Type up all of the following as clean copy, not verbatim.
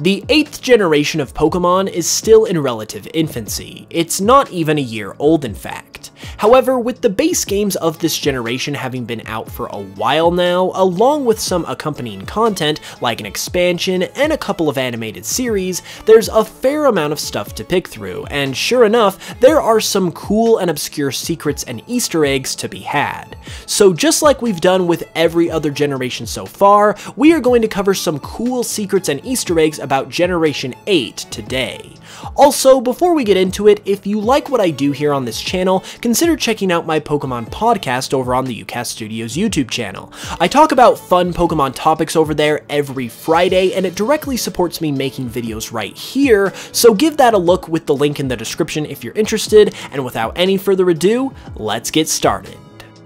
The 8th generation of Pokémon is still in relative infancy. It's not even a year old, in fact. However, with the base games of this generation having been out for a while now, along with some accompanying content like an expansion and a couple of animated series, there's a fair amount of stuff to pick through, and sure enough, there are some cool and obscure secrets and Easter eggs to be had. So just like we've done with every other generation so far, we are going to cover some cool secrets and Easter eggs about Generation 8 today. Also, before we get into it, if you like what I do here on this channel, consider checking out my Pokemon podcast over on the UCast Studios YouTube channel. I talk about fun Pokemon topics over there every Friday, and it directly supports me making videos right here, so give that a look with the link in the description if you're interested, and without any further ado, let's get started.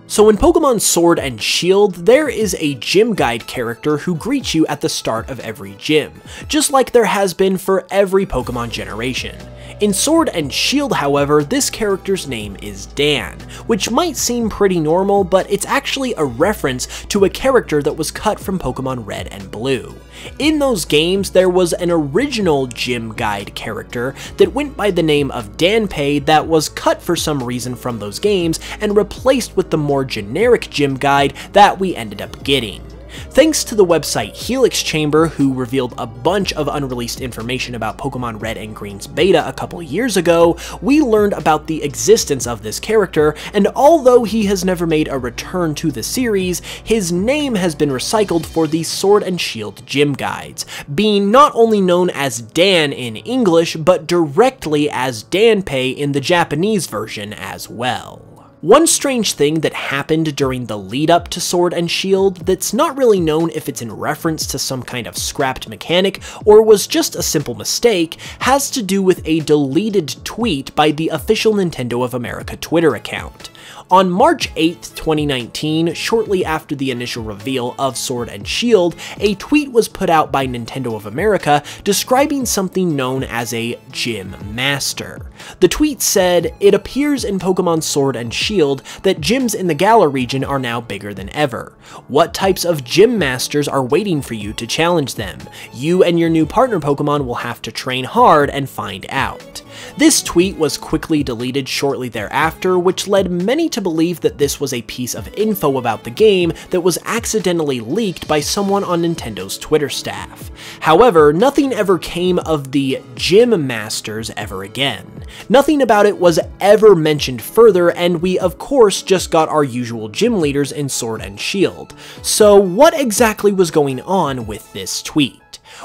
So in Pokemon Sword and Shield, there is a gym guide character who greets you at the start of every gym, just like there has been for every Pokemon generation. In Sword and Shield, however, this character's name is Dan, which might seem pretty normal, but it's actually a reference to a character that was cut from Pokemon Red and Blue. In those games, there was an original gym guide character that went by the name of Danpei that was cut for some reason from those games and replaced with the more generic gym guide that we ended up getting. Thanks to the website Helix Chamber, who revealed a bunch of unreleased information about Pokemon Red and Green's beta a couple years ago, we learned about the existence of this character, and although he has never made a return to the series, his name has been recycled for the Sword and Shield gym guides, being not only known as Dan in English, but directly as Danpei in the Japanese version as well. One strange thing that happened during the lead up to Sword and Shield that's not really known if it's in reference to some kind of scrapped mechanic or was just a simple mistake has to do with a deleted tweet by the official Nintendo of America Twitter account. On March 8, 2019, shortly after the initial reveal of Sword and Shield, a tweet was put out by Nintendo of America describing something known as a Gym Master. The tweet said, "It appears in Pokemon Sword and Shield that gyms in the Galar region are now bigger than ever. What types of Gym Masters are waiting for you to challenge them? You and your new partner Pokemon will have to train hard and find out." This tweet was quickly deleted shortly thereafter, which led many to believe that this was a piece of info about the game that was accidentally leaked by someone on Nintendo's Twitter staff. However, nothing ever came of the Gym Masters ever again. Nothing about it was ever mentioned further, and we of course just got our usual gym leaders in Sword and Shield. So what exactly was going on with this tweet?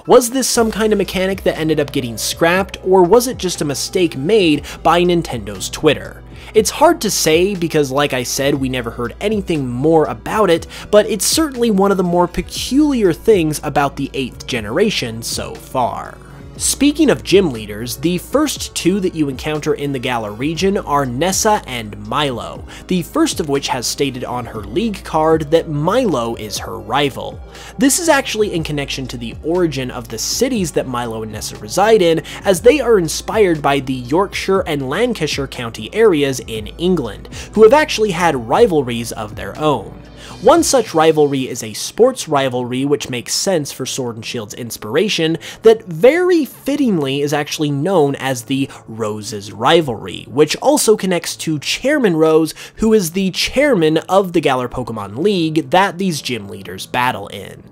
Was this some kind of mechanic that ended up getting scrapped, or was it just a mistake made by Nintendo's Twitter? It's hard to say because, like I said, we never heard anything more about it, but it's certainly one of the more peculiar things about the 8th generation so far. Speaking of gym leaders, the first two that you encounter in the Galar region are Nessa and Milo, the first of which has stated on her league card that Milo is her rival. This is actually in connection to the origin of the cities that Milo and Nessa reside in, as they are inspired by the Yorkshire and Lancashire county areas in England, who have actually had rivalries of their own. One such rivalry is a sports rivalry, which makes sense for Sword and Shield's inspiration, that very fittingly is actually known as the Rose's Rivalry, which also connects to Chairman Rose, who is the chairman of the Galar Pokemon League that these gym leaders battle in.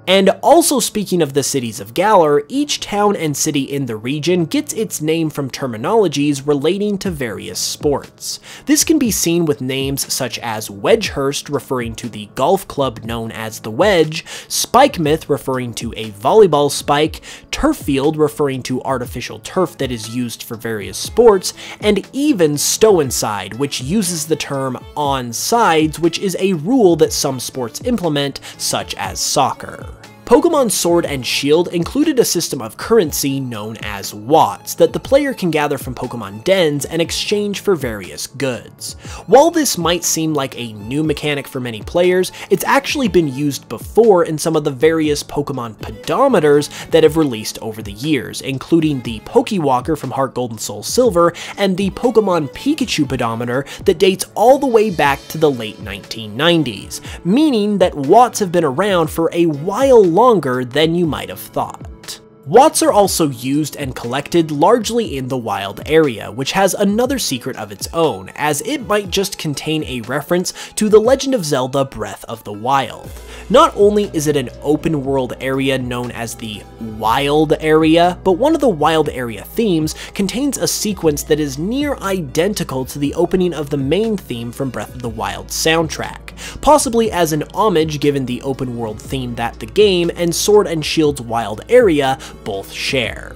And also, speaking of the cities of Galar, each town and city in the region gets its name from terminologies relating to various sports. This can be seen with names such as Wedgehurst, referring to the golf club known as the Wedge, Spikemouth, referring to a volleyball spike, Turffield, referring to artificial turf that is used for various sports, and even Stow-Inside, which uses the term on sides, which is a rule that some sports implement, such as soccer. Pokémon Sword and Shield included a system of currency known as Watts that the player can gather from Pokémon dens and exchange for various goods. While this might seem like a new mechanic for many players, it's actually been used before in some of the various Pokémon pedometers that have released over the years, including the Pokewalker from Heart Gold and Soul Silver and the Pokémon Pikachu pedometer that dates all the way back to the late 1990s, meaning that Watts have been around for a while longer than you might have thought. Watts are also used and collected largely in the wild area, which has another secret of its own, as it might just contain a reference to The Legend of Zelda Breath of the Wild. Not only is it an open world area known as the Wild Area, but one of the Wild Area themes contains a sequence that is near identical to the opening of the main theme from Breath of the Wild soundtrack, possibly as an homage given the open world theme that the game and Sword and Shield's Wild Area both share.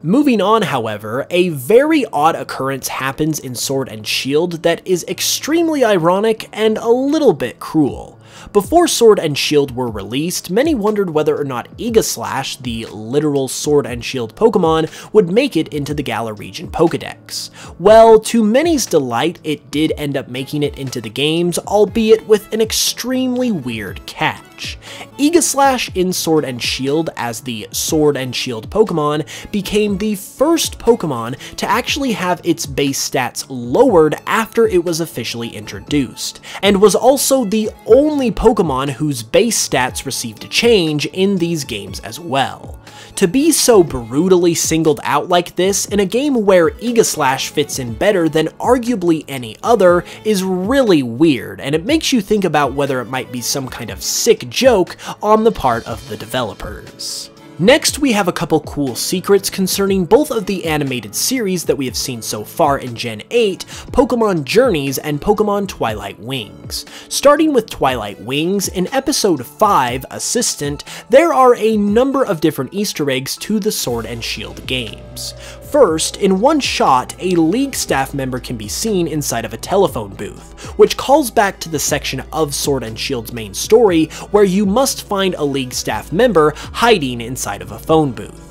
Moving on, however, a very odd occurrence happens in Sword and Shield that is extremely ironic and a little bit cruel. Before Sword and Shield were released, many wondered whether or not Eaga Slash, the literal Sword and Shield Pokemon, would make it into the Galar region Pokedex. Well, to many's delight, it did end up making it into the games, albeit with an extremely weird catch. Eaga Slash in Sword and Shield as the Sword and Shield Pokemon became the first Pokemon to actually have its base stats lowered after it was officially introduced, and was also the only Pokemon whose base stats received a change in these games as well. To be so brutally singled out like this in a game where Eaga Slash fits in better than arguably any other is really weird, and it makes you think about whether it might be some kind of sick joke on the part of the developers. Next, we have a couple cool secrets concerning both of the animated series that we have seen so far in Gen 8, Pokémon Journeys and Pokémon Twilight Wings. Starting with Twilight Wings, in Episode 5, Assistant, there are a number of different Easter eggs to the Sword and Shield games. First, in one shot, a League staff member can be seen inside of a telephone booth, which calls back to the section of Sword and Shield's main story where you must find a League staff member hiding inside of a phone booth.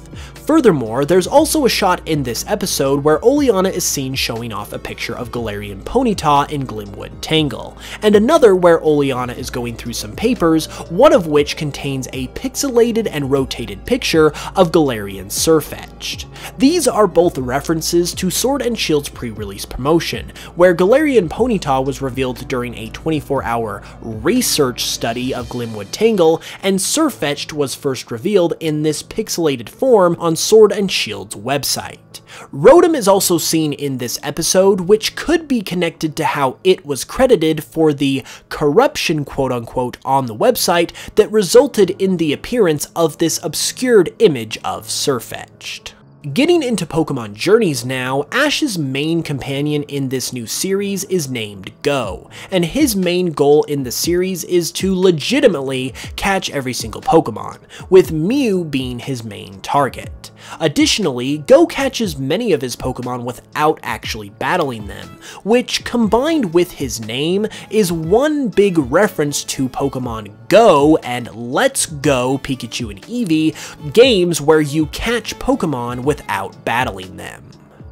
Furthermore, there's also a shot in this episode where Oleana is seen showing off a picture of Galerian Ponyta in Glimwood Tangle, and another where Oleana is going through some papers, one of which contains a pixelated and rotated picture of Galarian Sirfetch'd. These are both references to Sword and Shield's pre-release promotion, where Galarian Ponyta was revealed during a 24-hour research study of Glimwood Tangle, and Sirfetch'd was first revealed in this pixelated form on Sword and Shield's website. Rotom is also seen in this episode, which could be connected to how it was credited for the corruption quote-unquote on the website that resulted in the appearance of this obscured image of Sirfetch'd. Getting into Pokemon Journeys now, Ash's main companion in this new series is named Go, and his main goal in the series is to legitimately catch every single Pokemon, with Mew being his main target. Additionally, Go catches many of his Pokemon without actually battling them, which, combined with his name, is one big reference to Pokemon Go and Let's Go Pikachu and Eevee, games where you catch Pokemon without battling them.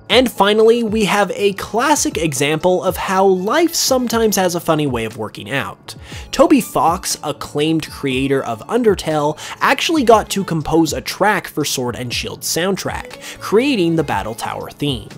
And finally, we have a classic example of how life sometimes has a funny way of working out. Toby Fox, acclaimed creator of Undertale, actually got to compose a track for Sword and Shield soundtrack, creating the Battle Tower theme.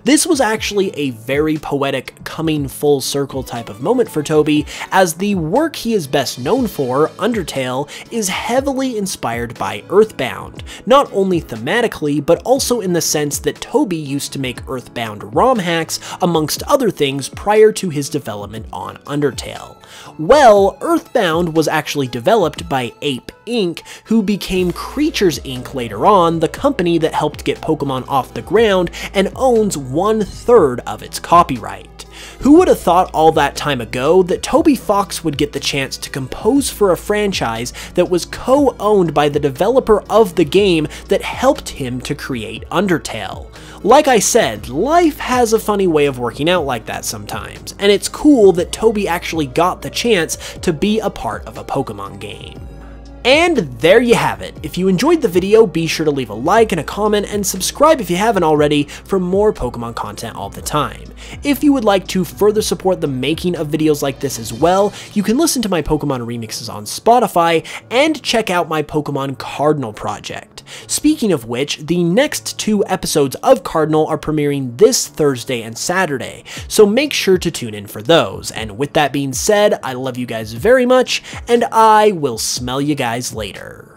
This was actually a very poetic coming full circle type of moment for Toby, as the work he is best known for, Undertale, is heavily inspired by Earthbound, not only thematically, but also in the sense that Toby used to make Earthbound ROM hacks, amongst other things, prior to his development on Undertale. Well, Earthbound was actually developed by Ape Inc., who became Creatures Inc. later on, the company that helped get Pokemon off the ground and owns 1/3 of its copyright. Who would have thought all that time ago that Toby Fox would get the chance to compose for a franchise that was co-owned by the developer of the game that helped him to create Undertale? Like I said, life has a funny way of working out like that sometimes, and it's cool that Toby actually got the chance to be a part of a Pokemon game. And there you have it. If you enjoyed the video, be sure to leave a like and a comment, and subscribe if you haven't already for more Pokemon content all the time. If you would like to further support the making of videos like this as well, you can listen to my Pokemon remixes on Spotify and check out my Pokemon Cardinal project. Speaking of which, the next 2 episodes of Cardinal are premiering this Thursday and Saturday, so make sure to tune in for those. And with that being said, I love you guys very much, and I will smell you guys later.